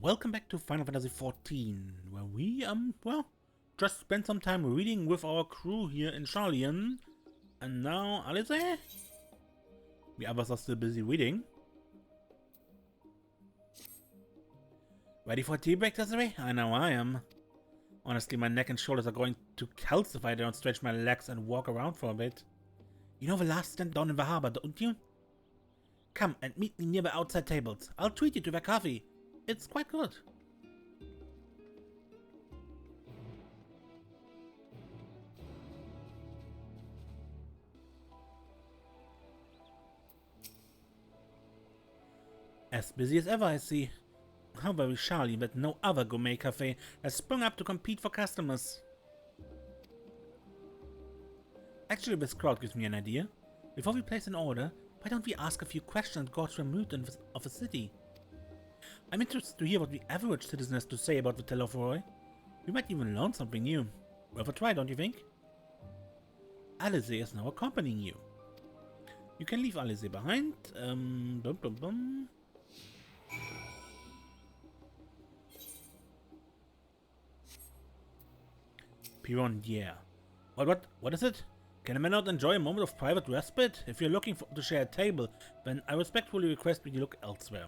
Welcome back to Final Fantasy XIV, where we, well, just spent some time reading with our crew here in Sharlayan. And now, Alisaie? The others are still busy reading. Ready for a tea break, Desiree? I know I am. Honestly, my neck and shoulders are going to calcify if I don't stretch my legs and walk around for a bit. You know the last stand down in the harbor, don't you? Come and meet me near the outside tables. I'll treat you to their coffee. It's quite good. As busy as ever, I see. How very Sharlayan that no other gourmet cafe has sprung up to compete for customers. Actually, this crowd gives me an idea. Before we place an order, why don't we ask a few questions and gauge the mood of the city? I'm interested to hear what the average citizen has to say about the Telophoroi. We might even learn something new. Worth a try, don't you think? Alisaie is now accompanying you. You can leave Alisaie behind. Piron, yeah. What is it? Can a man not enjoy a moment of private respite? If you're looking to share a table, then I respectfully request that you look elsewhere.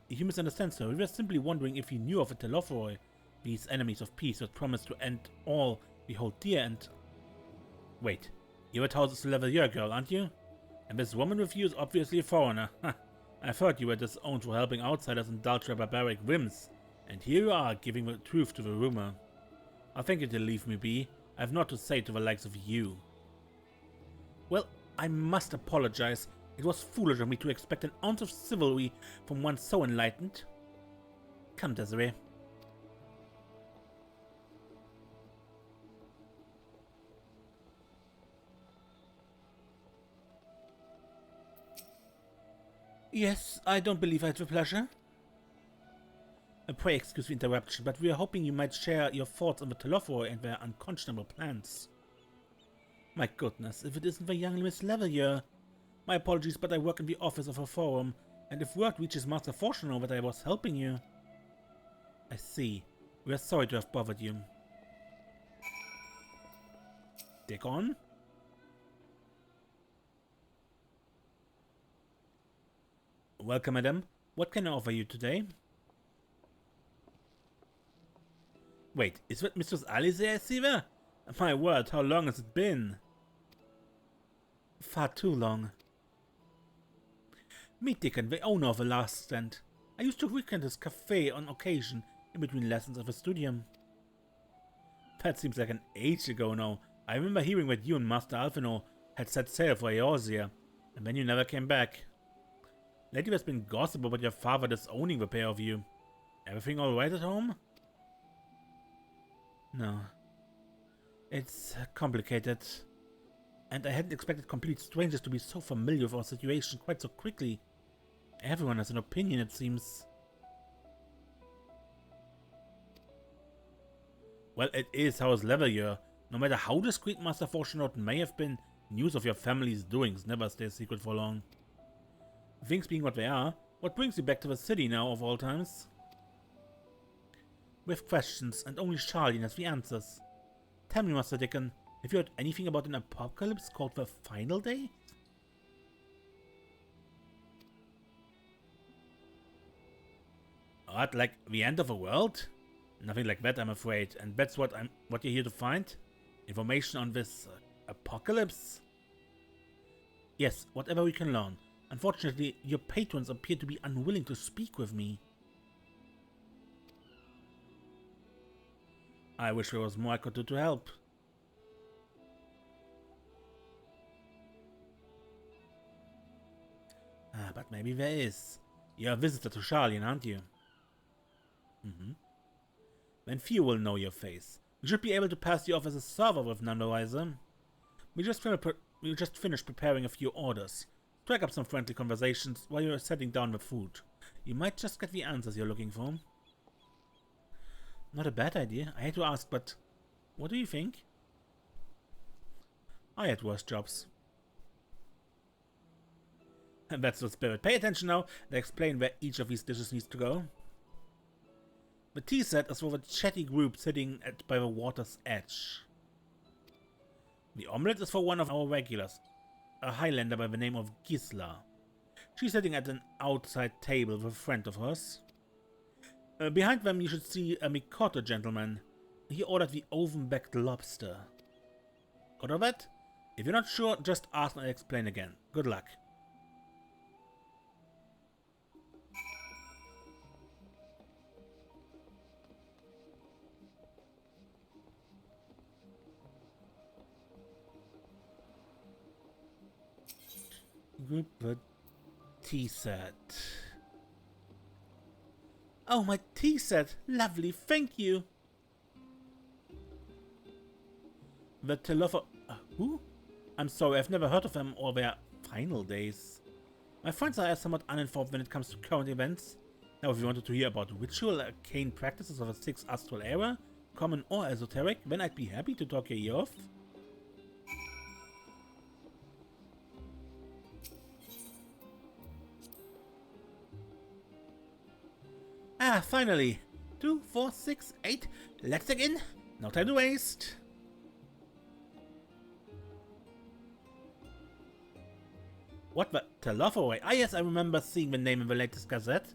You misunderstand, sir. We were simply wondering if you knew of a Telophoroi, these enemies of peace that promise to end all we hold dear and... Wait, you're a 1000-level-year girl, aren't you? And this woman with you is obviously a foreigner. I've heard you were disowned for helping outsiders indulge their barbaric whims, and here you are giving the truth to the rumor. I think you to leave me be. I have naught to say to the likes of you. Well, I must apologize. It was foolish of me to expect an ounce of chivalry from one so enlightened. Come, Desiree. Yes, I don't believe I had the pleasure. Pray excuse the interruption, but we are hoping you might share your thoughts on the Telophoroi and their unconscionable plans. My goodness, if it isn't the young Miss Levelyear. My apologies, but I work in the office of a forum, and if word reaches Master Fortuno that I was helping you... I see. We are sorry to have bothered you. Take on. Welcome, madam. What can I offer you today? Wait, is that Mistress Alisaie I see there? My word, how long has it been? Far too long. Meet Dickon, the owner of the last stand. I used to frequent his cafe on occasion, in between lessons at the studium. That seems like an age ago now. I remember hearing that you and Master Alphino had set sail for Eorzea, and then you never came back. Lately there's been gossip about your father disowning the pair of you. Everything alright at home? No. It's complicated. And I hadn't expected complete strangers to be so familiar with our situation quite so quickly. Everyone has an opinion, it seems. Well, it is House Levelyear. No matter how discreet Master Fortunato may have been, news of your family's doings never stays secret for long. Things being what they are, what brings you back to the city now of all times? With questions, and only Sharlayan has the answers. Tell me, Master Dickon, have you heard anything about an apocalypse called the Final Day? What, like the end of the world? Nothing like that, I'm afraid. And that's what you're here to find? Information on this apocalypse? Yes, whatever we can learn. Unfortunately, your patrons appear to be unwilling to speak with me. I wish there was more I could do to help. But maybe there is. You're a visitor to Sharlayan, aren't you? Then few will know your face. We should be able to pass you off as a server with Nandorizer. We just finished preparing a few orders. Strike up some friendly conversations while you're setting down the food. You might just get the answers you're looking for. Not a bad idea. I hate to ask, but what do you think? I had worse jobs. And that's the spirit. Pay attention now and explain where each of these dishes needs to go. The tea set is for the chatty group sitting by the water's edge. The omelette is for one of our regulars, a Highlander by the name of Gisla. She's sitting at an outside table with a friend of hers. Behind them you should see a Mikoto gentleman. He ordered the oven-baked lobster. Got all that? If you're not sure, just ask and I'll explain again. Good luck. Group tea set. Oh, my tea set! Lovely, thank you! The Telophoroi... who? I'm sorry, I've never heard of them or their final days. My friends are somewhat uninformed when it comes to current events. Now, if you wanted to hear about ritual arcane practices of the 6th astral era, common or esoteric, then I'd be happy to talk your ear off. Ah, finally! 2, 4, 6, 8. Let's dig in. No time to waste. What the Telophoroi? Ah yes, I remember seeing the name in the latest gazette.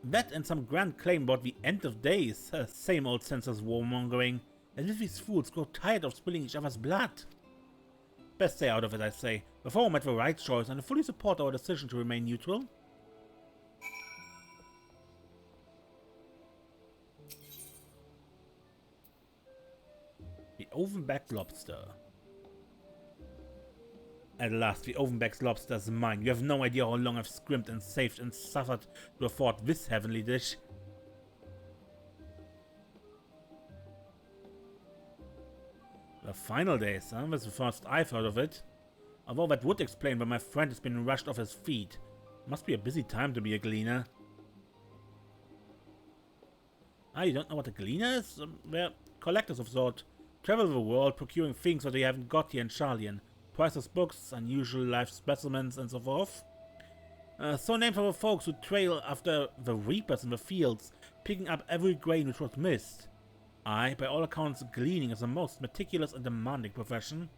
That and some grand claim about the end of days. Same old senseless warmongering. As if these fools grow tired of spilling each other's blood. Best stay out of it, I say. Before we make the right choice and fully support our decision to remain neutral. The oven-baked lobster. At last, the oven-baked lobster is mine. You have no idea how long I've scrimped and saved and suffered to afford this heavenly dish. The final days, huh? That's the first I've heard of it. Although that would explain why my friend has been rushed off his feet. Must be a busy time to be a gleaner. Ah, you don't know what a gleaner is? They're collectors of sort. Travel the world, procuring things that they haven't got here in Sharlayan. Priceless books, unusual life specimens, and so forth. So named for the folks who trail after the reapers in the fields, picking up every grain which was missed. Aye, by all accounts, gleaning is a most meticulous and demanding profession.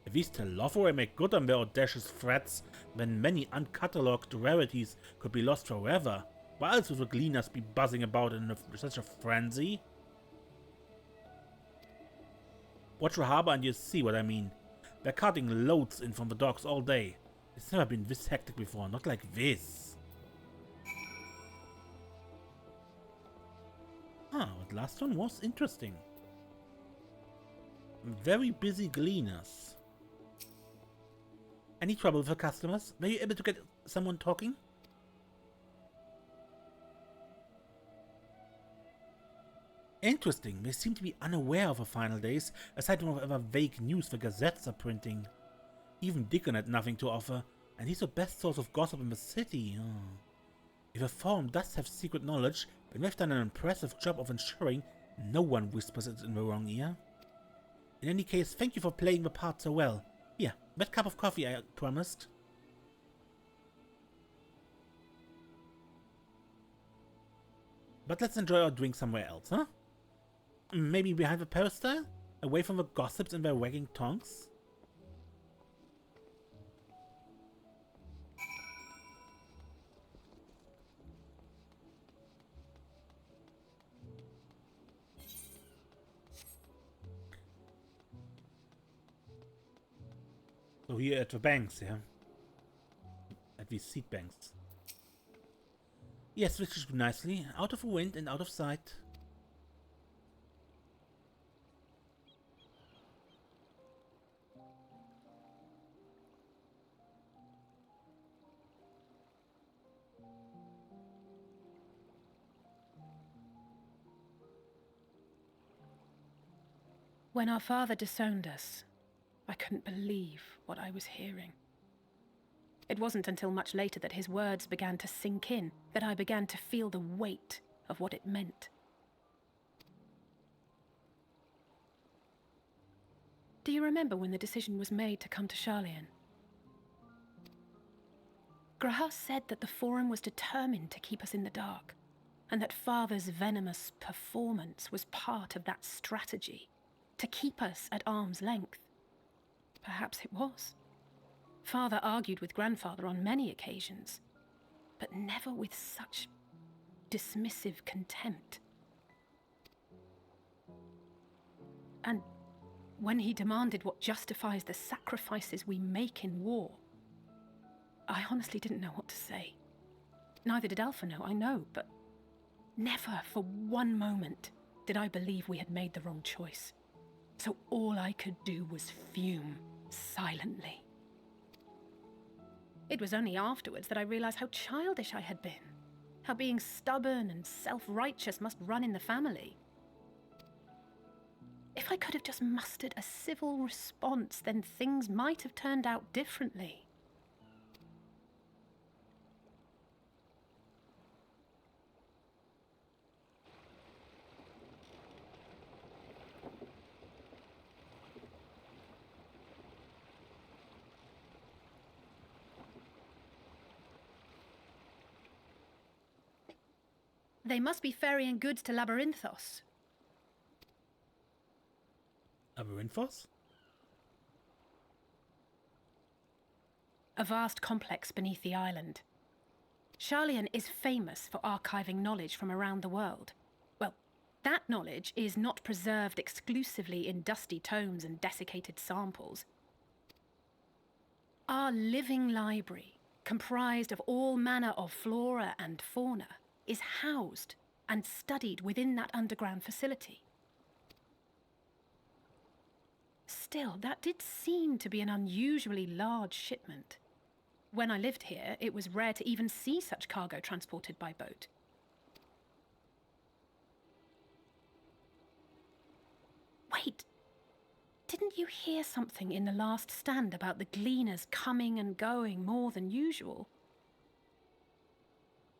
If these Telophoroi make good on their audacious threats, then many uncatalogued rarities could be lost forever. Why else would the gleaners be buzzing about in such a frenzy? Watch the harbor and you see what I mean. They're carting loads in from the docks all day. It's never been this hectic before, not like this. Ah, that last one was interesting. Very busy gleaners. Any trouble with the customers? Were you able to get someone talking? Interesting, they seem to be unaware of the final days, aside from whatever vague news the gazettes are printing. Even Dickon had nothing to offer, and he's the best source of gossip in the city. Oh. If a forum does have secret knowledge, then they've done an impressive job of ensuring no one whispers it in the wrong ear. In any case, thank you for playing the part so well. Here, that cup of coffee I promised. But let's enjoy our drink somewhere else, huh? Maybe behind the peristyle? Away from the gossips and their wagging tongues? So here at the banks, yeah? At these seed banks. Yes, which is nicely. Out of wind and out of sight. When our father disowned us, I couldn't believe what I was hearing. It wasn't until much later that his words began to sink in, that I began to feel the weight of what it meant. Do you remember when the decision was made to come to Sharlayan? Graham said that the Forum was determined to keep us in the dark, and that Father's venomous performance was part of that strategy, to keep us at arm's length. Perhaps it was. Father argued with Grandfather on many occasions, but never with such dismissive contempt. And when he demanded what justifies the sacrifices we make in war, I honestly didn't know what to say. Neither did Alpha know, I know, but never for one moment did I believe we had made the wrong choice. So all I could do was fume silently. It was only afterwards that I realized how childish I had been, how being stubborn and self-righteous must run in the family. If I could have just mustered a civil response, then things might have turned out differently. They must be ferrying goods to Labyrinthos. Labyrinthos? A vast complex beneath the island. Sharlayan is famous for archiving knowledge from around the world. Well, that knowledge is not preserved exclusively in dusty tomes and desiccated samples. Our living library, comprised of all manner of flora and fauna, is housed and studied within that underground facility. Still, that did seem to be an unusually large shipment. When I lived here, it was rare to even see such cargo transported by boat. Wait, didn't you hear something in the last stand about the Gleaners coming and going more than usual?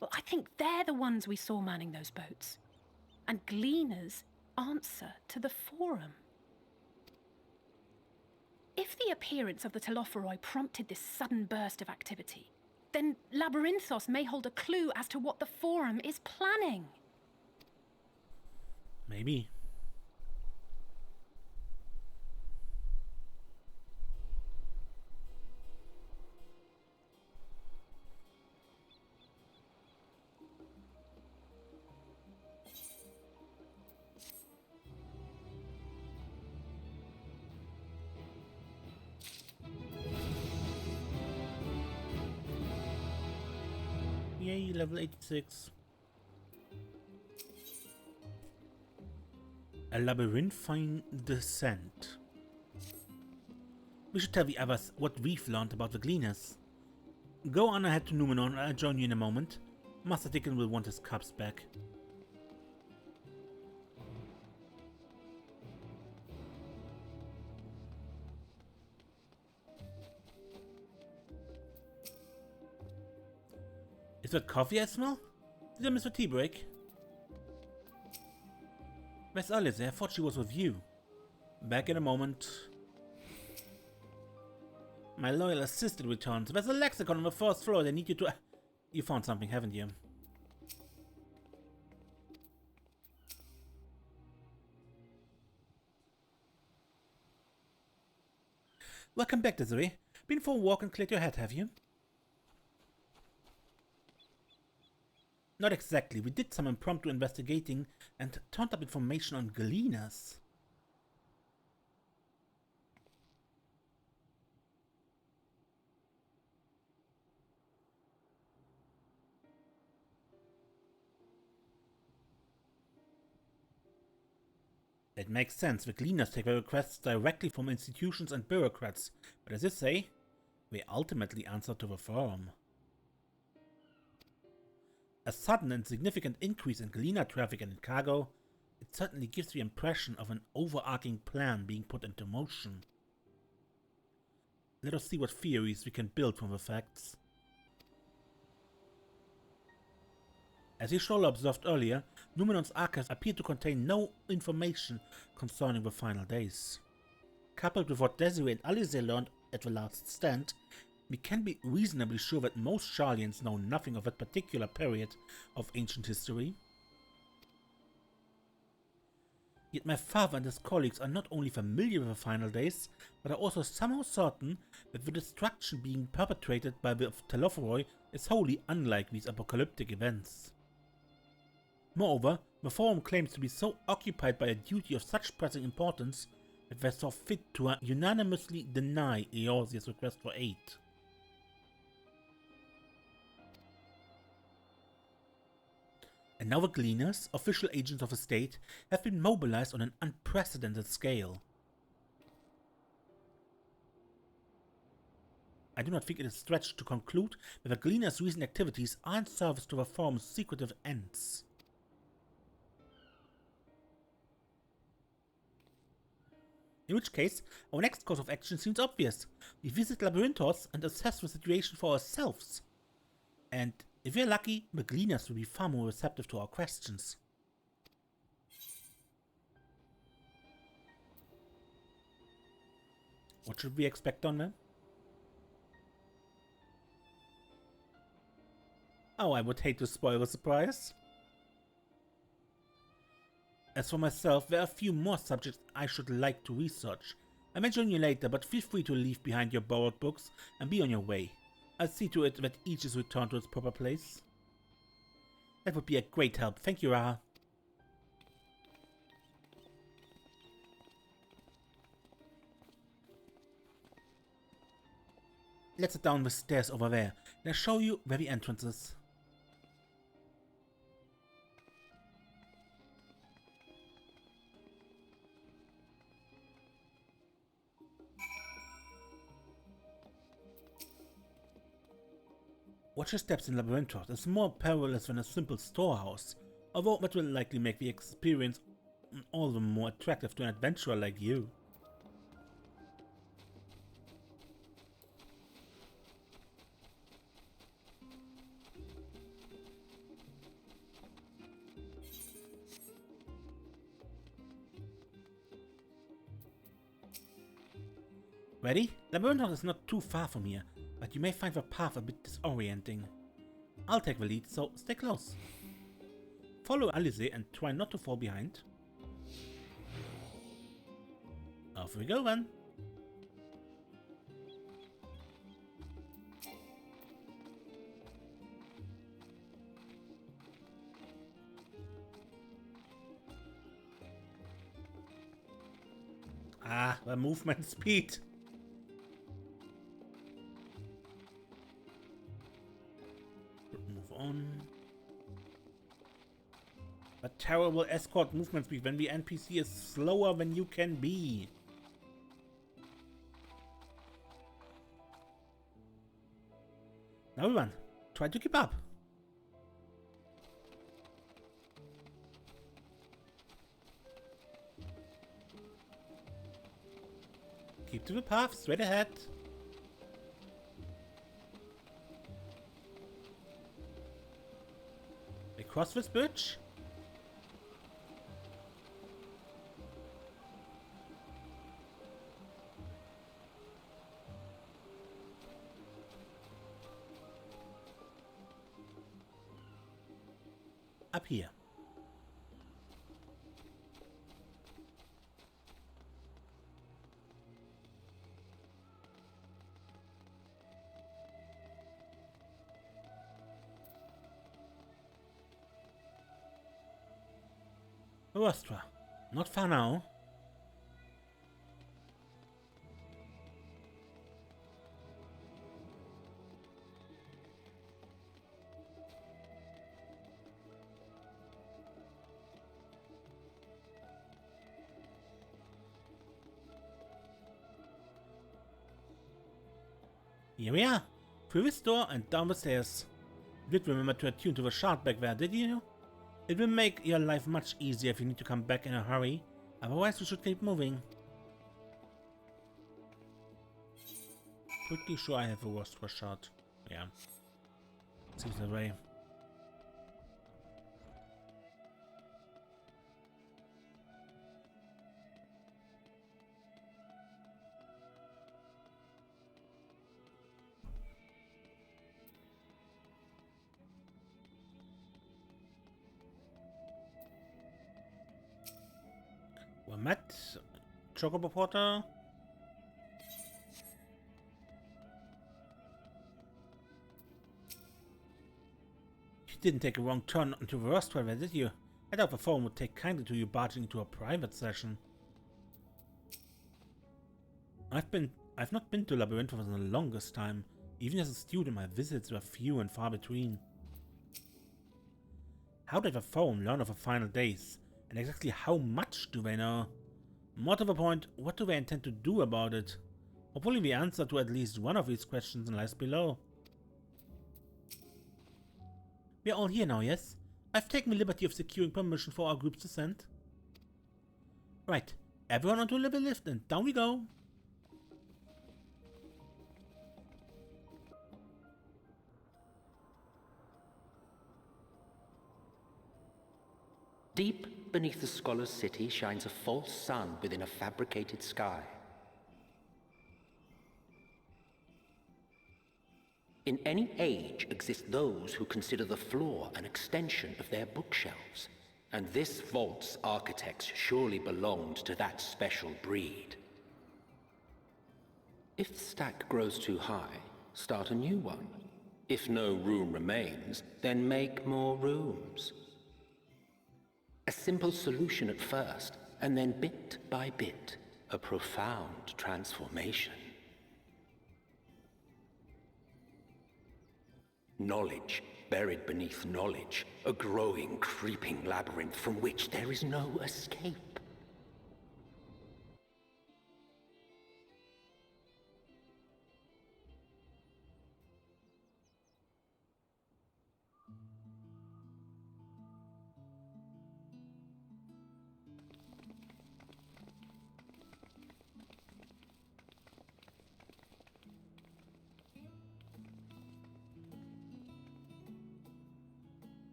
Well, I think they're the ones we saw manning those boats. And Gleaners answer to the Forum. If the appearance of the Telophoroi prompted this sudden burst of activity, then Labyrinthos may hold a clue as to what the Forum is planning. Maybe. Yay, level 86. A labyrinthine descent. We should tell the others what we've learned about the Gleaners. Go on ahead to Numenor, I'll join you in a moment. Master Dickon will want his cups back. Is that coffee I smell? Did I miss a tea break? Where's Alisaie? I thought she was with you. Back in a moment. My loyal assistant returns. There's a lexicon on the first floor. They need you to... You found something, haven't you? Welcome back, Desiree. Been for a walk and cleared your head, have you? Not exactly. We did some impromptu investigating and turned up information on Gleaners. It makes sense. The Gleaners take their requests directly from institutions and bureaucrats, but as you say, they ultimately answer to the Forum. A sudden and significant increase in Gleaner traffic and in cargo, it certainly gives the impression of an overarching plan being put into motion. Let us see what theories we can build from the facts. As Ishola observed earlier, Numenor's archives appear to contain no information concerning the final days. Coupled with what Desiree and Alisaie learned at the last stand, we can be reasonably sure that most Sharlayans know nothing of that particular period of ancient history. Yet my father and his colleagues are not only familiar with the final days, but are also somehow certain that the destruction being perpetrated by the Telophoroi is wholly unlike these apocalyptic events. Moreover, the Forum claims to be so occupied by a duty of such pressing importance that they saw fit to unanimously deny Eorzea's request for aid. And now the Gleaners, official agents of the state, have been mobilized on an unprecedented scale. I do not think it is stretched to conclude that the Gleaners' recent activities are in service to the Forum's secretive ends. In which case, our next course of action seems obvious. We visit Labyrinthos and assess the situation for ourselves. And if we're lucky, the Gleaners will be far more receptive to our questions. What should we expect on them? Oh, I would hate to spoil the surprise. As for myself, there are a few more subjects I should like to research. I'll mention you later, but feel free to leave behind your borrowed books and be on your way. I'll see to it that each is returned to its proper place. That would be a great help. Thank you, Raha. Let's head down the stairs over there, and I'll show you where the entrance is. Watch your steps in Labyrinthos. It's more perilous than a simple storehouse, although that will likely make the experience all the more attractive to an adventurer like you. Ready? Labyrinthos is not too far from here, but you may find the path a bit disorienting. I'll take the lead, so stay close. Follow Alisaie and try not to fall behind. Off we go then. Ah, the movement speed. Move on. A terrible escort movement speed when the NPC is slower than you can be. Now everyone, try to keep up. Keep to the path, straight ahead. Across this bridge. Up here. Rostra. Not far now. Here we are. Through this door and down the stairs. You did remember to attune to the shard back there, did you? It will make your life much easier if you need to come back in a hurry. Otherwise, we should keep moving. Pretty sure I have a Rostra shard. Yeah. Seems that way. Met Chocobo Porter. You didn't take a wrong turn onto the Rust River, did you? I doubt the phone would take kindly to you barging into a private session. I've not been to Labyrinth for the longest time. Even as a student, my visits were few and far between. How did the phone learn of the final days? And exactly how much do they know? More to the point, what do they intend to do about it? Hopefully the answer to at least one of these questions lies below. We're all here now, yes? I've taken the liberty of securing permission for our group's descent. Right, everyone onto the lift and down we go. Deep beneath the scholar's city shines a false sun within a fabricated sky. In any age exist those who consider the floor an extension of their bookshelves, and this vault's architects surely belonged to that special breed. If the stack grows too high, start a new one. If no room remains, then make more rooms. A simple solution at first, and then bit by bit, a profound transformation. Knowledge buried beneath knowledge, a growing, creeping labyrinth from which there is no escape.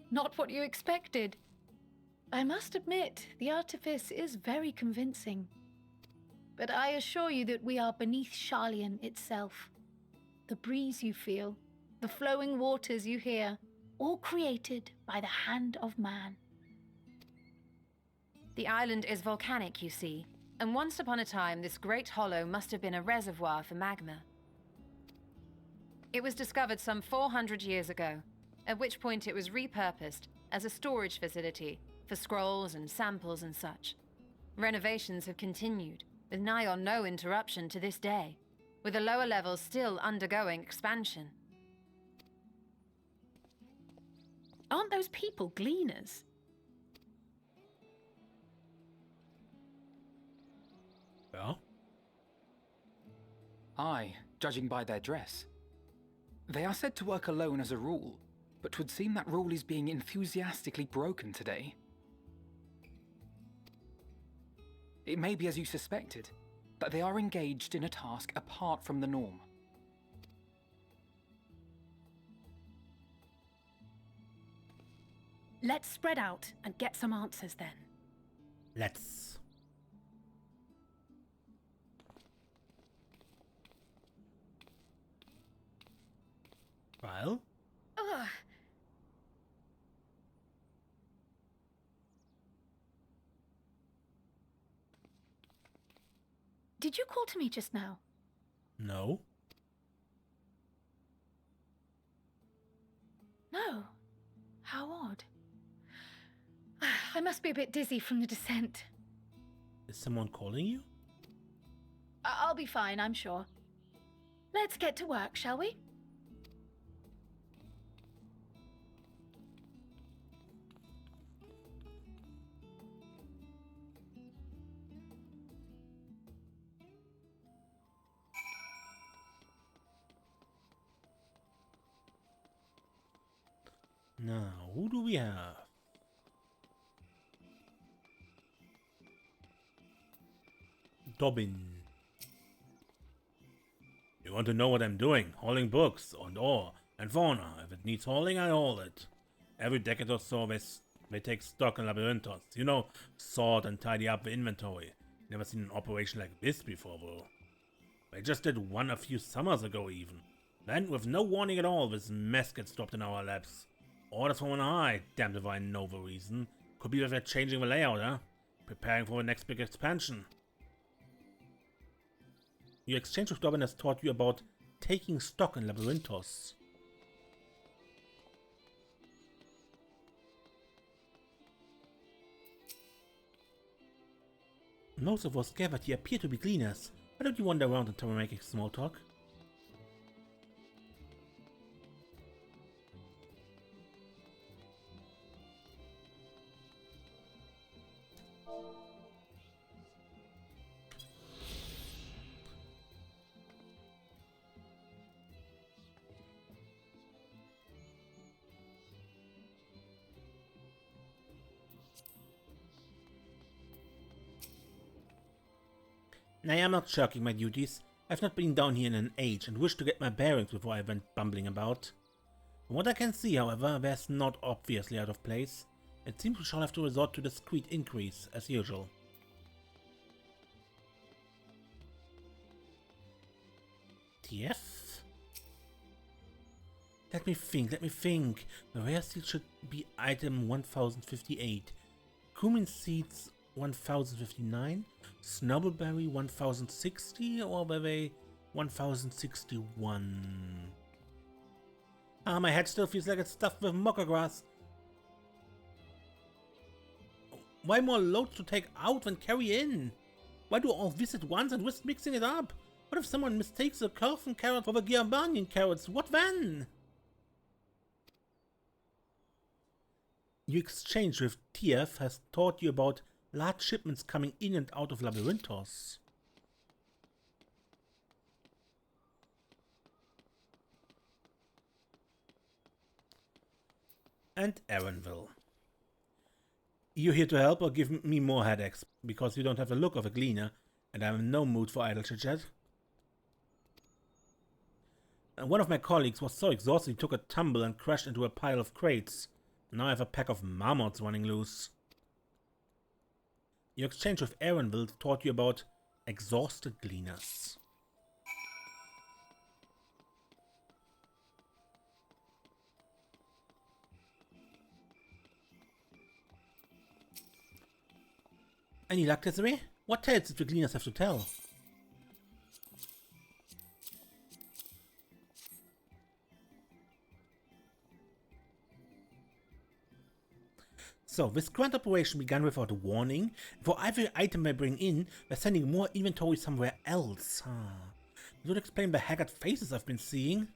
Not what you expected. I must admit, the artifice is very convincing. But I assure you that we are beneath Sharlayan itself. The breeze you feel, the flowing waters you hear, all created by the hand of man. The island is volcanic, you see, and once upon a time this great hollow must have been a reservoir for magma. It was discovered some 400 years ago, at which point it was repurposed as a storage facility for scrolls and samples and such. Renovations have continued, with nigh or no interruption to this day, with the lower levels still undergoing expansion. Aren't those people Gleaners? Well? Aye, judging by their dress. They are said to work alone as a rule, but 'twould seem that rule is being enthusiastically broken today. It may be as you suspected, that they are engaged in a task apart from the norm. Let's spread out and get some answers then. Let's. Well? Ugh. Did you call to me just now? No. No. How odd. I must be a bit dizzy from the descent. Is someone calling you? I'll be fine, I'm sure. Let's get to work, shall we? Now, who do we have? Dobbin. You want to know what I'm doing? Hauling books and ore and fauna. If it needs hauling, I haul it. Every decade or so, they take stock in labyrinthos. You know, sort and tidy up the inventory. Never seen an operation like this before, though. They just did one a few summers ago, even. Then, with no warning at all, this mess gets dropped in our laps. Orders from on high, damned if I know the reason. Could be that they're changing the layout, huh? Preparing for the next big expansion. Your exchange with Dobbin has taught you about taking stock in Labyrinthos. Most of us gathered here appear to be Gleaners. Why don't you wander around until we're making small talk? I am not shirking my duties. I've not been down here in an age and wish to get my bearings before I went bumbling about. From what I can see, however, there's not obviously out of place. It seems we shall have to resort to discreet inquiries, as usual. TF? Let me think. The rare seed should be item 1058. Cumin seeds 1059, Snubbleberry 1060, or were they 1061? Ah, my head still feels like it's stuffed with mocha grass. Why more loads to take out than carry in? Why do all this at once and risk mixing it up? What if someone mistakes the Curfin carrot for the Giabanian carrots? What then? Your exchange with TF has taught you about large shipments coming in and out of Labyrinthos. And Erenville. You here to help or give me more headaches? Because you don't have the look of a Gleaner, and I'm in no mood for idle chit-chat. One of my colleagues was so exhausted he took a tumble and crashed into a pile of crates. Now I have a pack of marmots running loose. Your exchange with Erenville taught you about exhausted Gleaners. Any luck, Desiree? What tales did the Gleaners have to tell? So, this grand operation began without a warning. For every item they bring in, they're sending more inventory somewhere else. This would explain the haggard faces I've been seeing.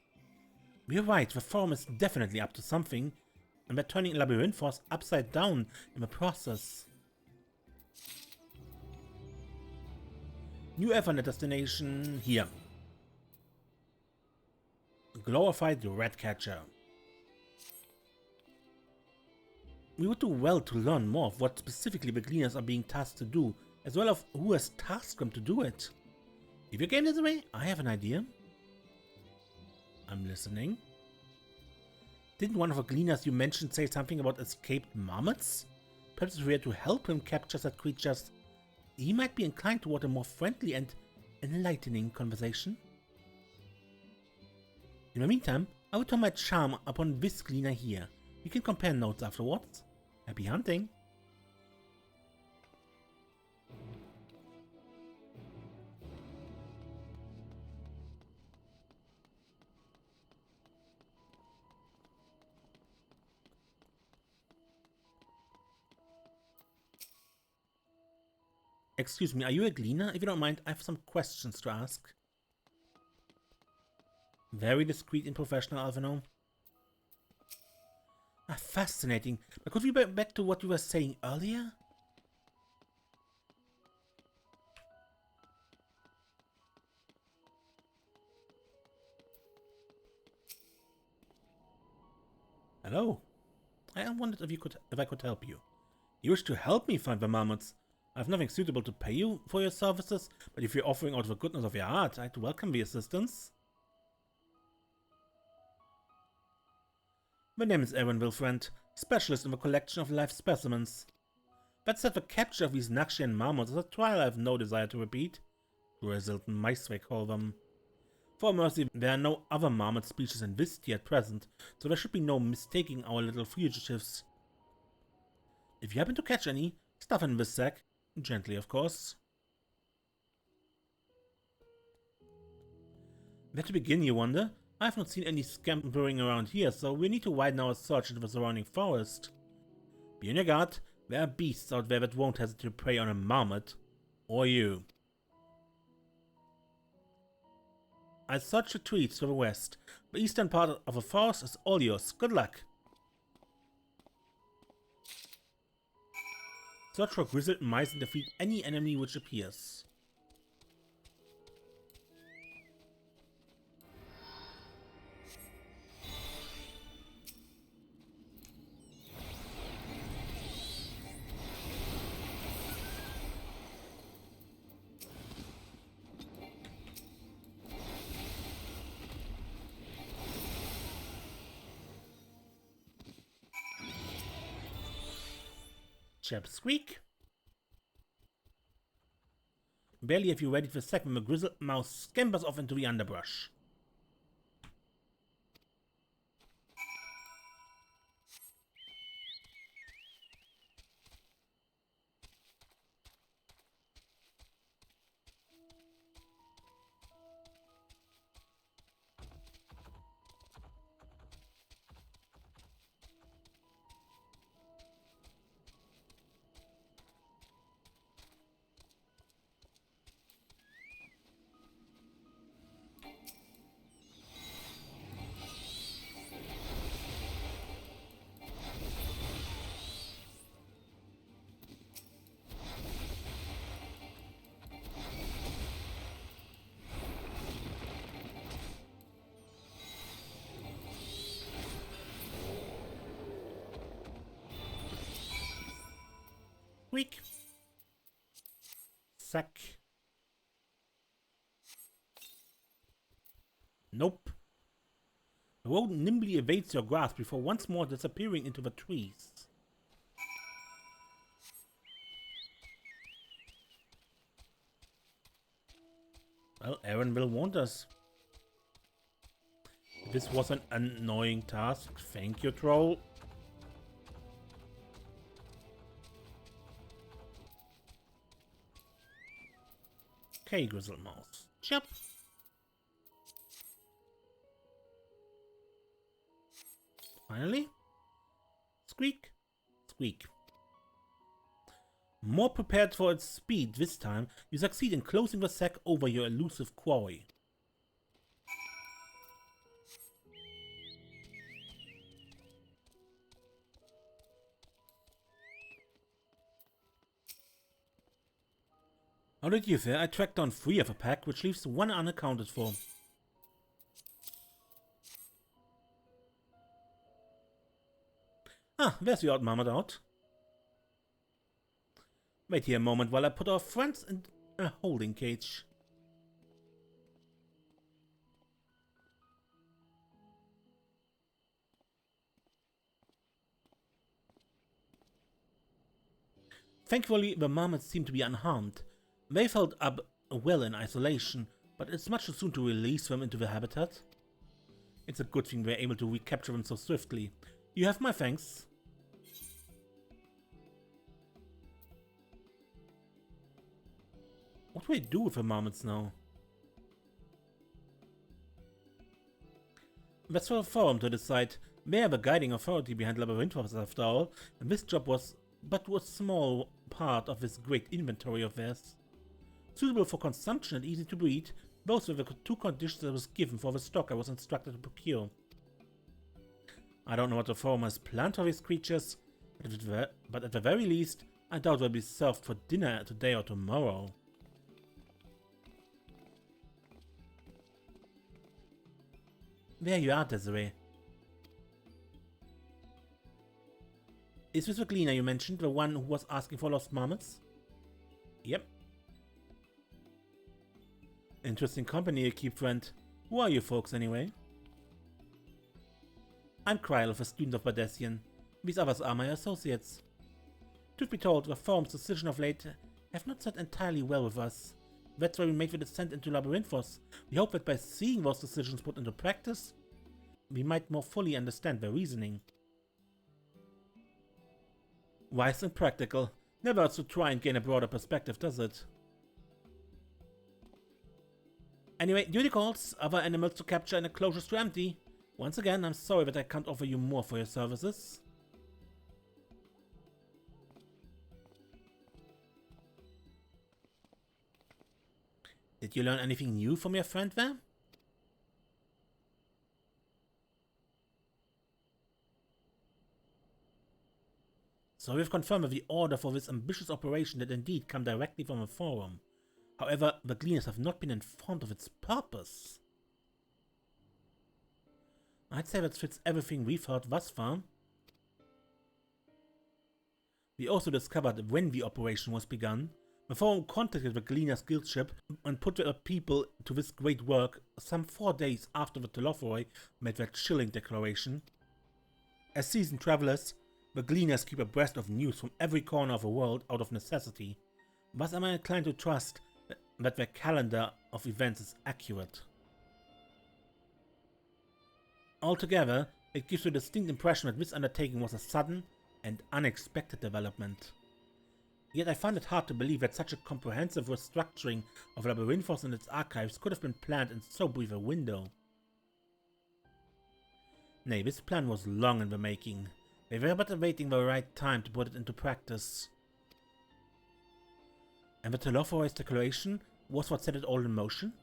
We're right, the forum is definitely up to something, and they're turning Labyrinthos upside down in the process. New Ethernet destination here. Glorified Ratcatcher. We would do well to learn more of what specifically the Gleaners are being tasked to do, as well as who has tasked them to do it. If your game is away, I have an idea. I'm listening. Didn't one of the Gleaners you mentioned say something about escaped marmots? Perhaps if we had to help him capture such creatures, he might be inclined toward a more friendly and enlightening conversation. In the meantime, I will turn my charm upon this Gleaner here. We can compare notes afterwards. Happy hunting! Excuse me, are you a Gleaner? If you don't mind, I have some questions to ask. Very discreet and professional, Alvino. Fascinating. But could we go back to what you were saying earlier? Hello. I wondered if I could help you. You wish to help me find the marmots. I have nothing suitable to pay you for your services, but if you're offering out of the goodness of your heart, I'd welcome the assistance. My name is Erenville, friend, specialist in the collection of live specimens. That said, the capture of these Naxian marmots is a trial I have no desire to repeat. Grizzled mice, they call them. For mercy, there are no other marmot species in Vistia at present, so there should be no mistaking our little fugitives. If you happen to catch any, stuff in this sack. Gently, of course. Where to begin, you wonder? I have not seen any scampering around here, so we need to widen our search into the surrounding forest. Be on your guard. There are beasts out there that won't hesitate to prey on a marmot. Or you. I search the trees to the west. The eastern part of the forest is all yours. Good luck. Search for grizzled mice and defeat any enemy which appears. Chap squeak. Barely have you ready for a second when the grizzled mouse scampers off into the underbrush. Squeak. Sack. Nope. The rodent nimbly evades your grasp before once more disappearing into the trees. Well, Aaron will want us. This was an annoying task. Thank you, troll. Okay, grizzled mouse. Chop. Finally. Squeak. Squeak. More prepared for its speed this time, you succeed in closing the sack over your elusive quarry. How did you fare? I tracked down 3 of a pack, which leaves 1 unaccounted for. Ah, there's the odd marmot out. Wait here a moment while I put our friends in a holding cage. Thankfully, the marmots seem to be unharmed. They held up well in isolation, but it's much too soon to release them into the habitat. It's a good thing we're able to recapture them so swiftly. You have my thanks. What do we do with the marmots now? That's for the forum to decide. They are the guiding authority behind Labyrinthos after all, and this job was but a small part of this great inventory of theirs. Suitable for consumption and easy to breed, those were the 2 conditions I was given for the stock I was instructed to procure. I don't know what the forum has planned for these creatures, but at the very least, I doubt they'll be served for dinner today or tomorrow. There you are, Desiree. Is this the Gleaner you mentioned, the one who was asking for lost marmots? Yep. Interesting company you keep, friend. Who are you folks, anyway? I'm Kryle, a student of Bardessian. These others are my associates. Truth be told, the forum's decision of late have not sat entirely well with us. That's why we made the descent into Labyrinthos. We hope that by seeing those decisions put into practice, we might more fully understand their reasoning. Wise and practical. Never hurts to try and gain a broader perspective, does it? Anyway, duty calls, other animals to capture and enclosures to empty. Once again, I'm sorry that I can't offer you more for your services. Did you learn anything new from your friend there? So we've confirmed that the order for this ambitious operation did indeed come directly from a forum. However, the Gleaners have not been informed of its purpose. I'd say that fits everything we've heard thus far. We also discovered when the operation was begun. The forum contacted the Gleaners guild ship and put their people to this great work some 4 days after the Telophoroi made their chilling declaration. As seasoned travelers, the Gleaners keep abreast of news from every corner of the world out of necessity. Thus am I inclined to trust that their calendar of events is accurate. Altogether, it gives you a distinct impression that this undertaking was a sudden and unexpected development. Yet I find it hard to believe that such a comprehensive restructuring of Labyrinthos and its archives could have been planned in so brief a window. Nay, this plan was long in the making. They were but awaiting the right time to put it into practice. And the Telophoroi's declaration was what set it all in motion?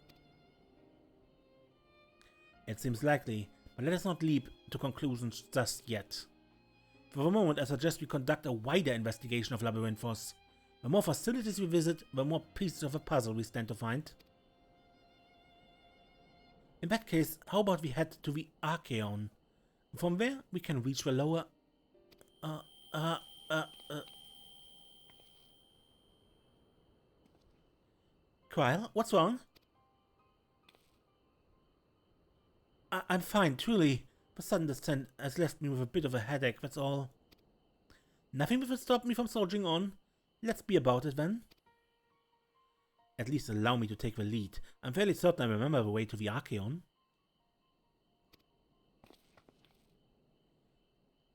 It seems likely, but let us not leap to conclusions just yet. For the moment, I suggest we conduct a wider investigation of Labyrinthos. The more facilities we visit, the more pieces of the puzzle we stand to find. In that case, how about we head to the Archeon? From there, we can reach the lower... Kyle, what's wrong? I'm fine, truly. The sudden descent has left me with a bit of a headache, that's all. Nothing will stop me from soldiering on. Let's be about it then. At least allow me to take the lead. I'm fairly certain I remember the way to the Archeon.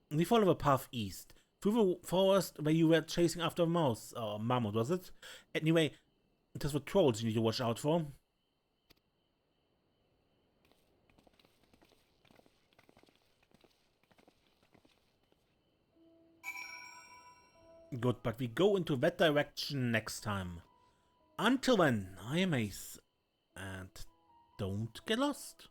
We follow the path east, through the forest where you were chasing after a mouse, or mammoth was it? Anyway, it is the trolls you need to watch out for. Good, but we go into that direction next time. Until then, I am Ace, and don't get lost.